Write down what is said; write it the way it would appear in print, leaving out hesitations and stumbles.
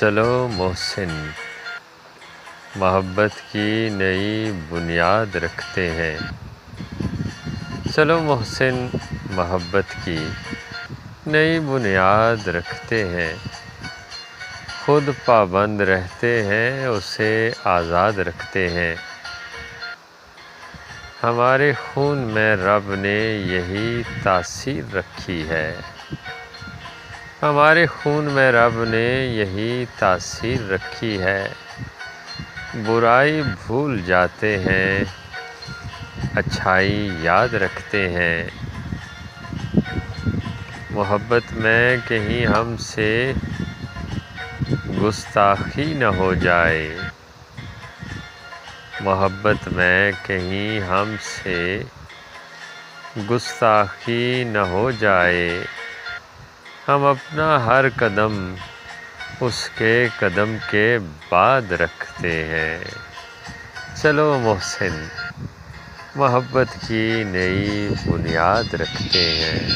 چلو محسن محبت کی نئی بنیاد رکھتے ہیں۔ چلو محسن محبت کی نئی بنیاد رکھتے ہیں، خود پابند رہتے ہیں، اسے آزاد رکھتے ہیں۔ ہمارے خون میں رب نے یہی تاثیر رکھی ہے، ہمارے خون میں رب نے یہی تاثیر رکھی ہے۔ برائی بھول جاتے ہیں، اچھائی یاد رکھتے ہیں۔ محبت میں کہیں ہم سے گستاخی نہ ہو جائے، محبت میں کہیں ہم سے گستاخی نہ ہو جائے۔ ہم اپنا ہر قدم اس کے قدم کے بعد رکھتے ہیں۔ چلو محسن محبت کی نئی بنیاد رکھتے ہیں۔